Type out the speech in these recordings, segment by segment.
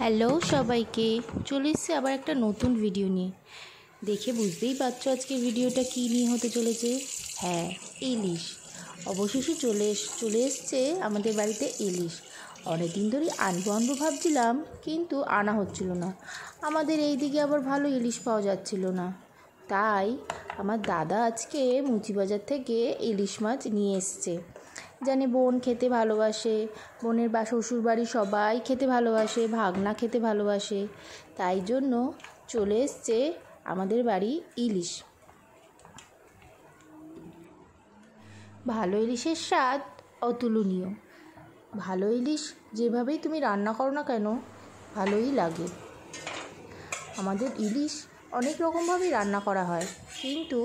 Hello সবাইকে, চলে এসেছি আবার একটা নতুন ভিডিও নিয়ে। দেখে বুঝতেই পারছো আজকে ভিডিওটা কী নিয়ে হতে চলেছে। হ্যাঁ, ইলিশ। অবশেষে চলে এসছে আমাদের বাড়িতে ইলিশ। অনেক দিন ধরেই আনবো ভাবছিলাম, কিন্তু আনা হচ্ছিল না। আমাদের এই দিকে আবার ভালো ইলিশ পাওয়া যাচ্ছিল না। তাই আমার দাদা আজকে মুচিবাজার থেকে ইলিশ মাছ নিয়ে এসছে। জানি বোন খেতে ভালোবাসে, বোনের শ্বশুরবাড়ি সবাই খেতে ভালোবাসে, ভাগনা খেতে ভালোবাসে, তাই জন্য চলে এসছে আমাদের বাড়ি ইলিশ। ভালো ইলিশের স্বাদ অতুলনীয়। ভালো ইলিশ যেভাবেই তুমি রান্না করো না কেন, ভালোই লাগে। আমাদের ইলিশ অনেক রকমভাবেই রান্না করা হয়, কিন্তু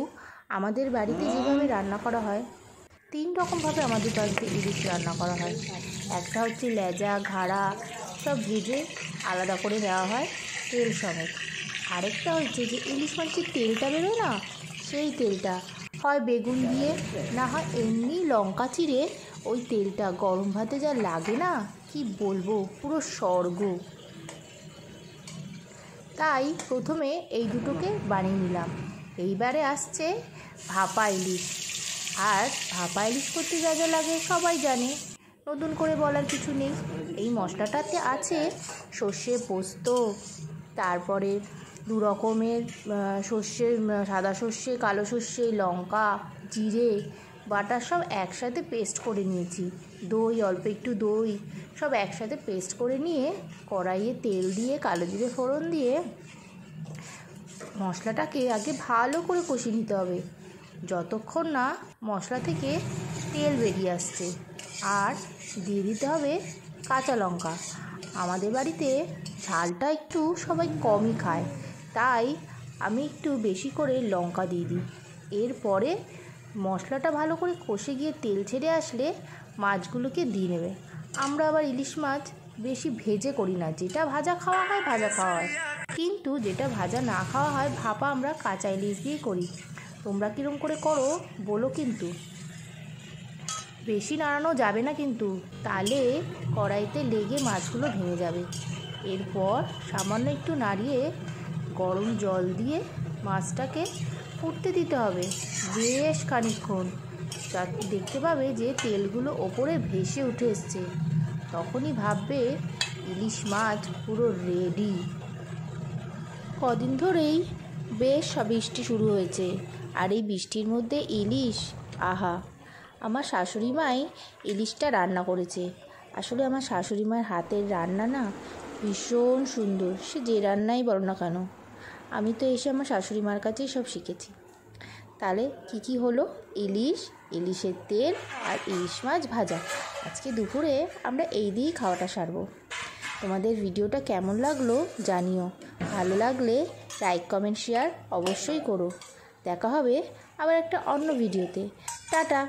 আমাদের বাড়িতে যেভাবে রান্না করা হয়, 3 রকমভাবে আমাদের বাড়িতে ইলিশ রান্না করা হয়। একটা হচ্ছে লেজা, ঘাড়া সব ভেজে আলাদা করে দেওয়া হয় তেল সমেত। আরেকটা হচ্ছে যে ইলিশ মাছের তেলটা বেরোয় না, সেই তেলটা হয় বেগুন দিয়ে, না হয় এমনি লঙ্কা চিড়ে ওই তেলটা গরম ভাতে যা লাগে না, কি বলবো, পুরো স্বর্গ। তাই প্রথমে এই দুটোকে বানিয়ে নিলাম। এইবারে আসছে ভাপা ইলিশ। আর ভাপা ইলিশ করতে যা যা লাগে সবাই জানে, নতুন করে বলার কিছু নেই। এই মশলাটাতে আছে সর্ষে পোস্ত, তারপরে 2 রকমের সর্ষে, সাদা সর্ষে, কালো সর্ষে, লঙ্কা, জিরে বাটা সব একসাথে পেস্ট করে নিয়েছি। দই, অল্প একটু দই সব একসাথে পেস্ট করে নিয়ে কড়াইয়ে তেল দিয়ে কালো জিরে ফোড়ন দিয়ে মশলাটাকে আগে ভালো করে কষিয়ে নিতে হবে, যতক্ষণ না মশলা থেকে তেল বেরিয়ে আসছে। আর দিয়ে দিতে হবে কাঁচা লঙ্কা। আমাদের বাড়িতে ঝালটা একটু সবাই কমই খায়, তাই আমি একটু বেশি করে লঙ্কা দিয়ে দিই। এরপরে মশলাটা ভালো করে কষে গিয়ে তেল ছেড়ে আসলে মাছগুলোকে দিয়ে নেবে। আমরা আবার ইলিশ মাছ বেশি ভেজে করি না, যেটা ভাজা খাওয়া হয় ভাজা খাওয়া হয়, কিন্তু যেটা ভাজা না খাওয়া হয় ভাপা আমরা কাঁচা ইলিশ দিয়ে করি। তোমরা কীরকম করে করো বলো কিন্তু। বেশি নাড়ানো যাবে না কিন্তু, তাহলে কড়াইতে লেগে মাছগুলো ভেঙে যাবে। এরপর সামান্য একটু নাড়িয়ে গরম জল দিয়ে মাছটাকে ফুটতে দিতে হবে বেশ খানিকক্ষণ। দেখতে পাবে যে তেলগুলো ওপরে ভেসে উঠে এসছে, তখনই ভাববে ইলিশ মাছ পুরো রেডি। কদিন ধরেই বেশ বৃষ্টি শুরু হয়েছে, আর এই বৃষ্টির মধ্যে ইলিশ, আহা! আমার শাশুড়ি মাই ইলিশটা রান্না করেছে। আসলে আমার শাশুড়ি মায়ের হাতের রান্না না ভীষণ সুন্দর, সে যে রান্নাই বলো না কেন। আমি তো এসে আমার শাশুড়ি মার কাছেই সব শিখেছি। তাহলে কি হলো, ইলিশের তেল আর ইলিশ মাছ ভাজা। আজকে দুপুরে আমরা এই দিয়েই খাওয়াটা সারবো। তোমাদের ভিডিওটা কেমন লাগলো জানিও। ভালো লাগলে লাইক, কমেন্ট, শেয়ার অবশ্যই করো। দেখা হবে আবার একটা অন্য ভিডিওতে। টাটা।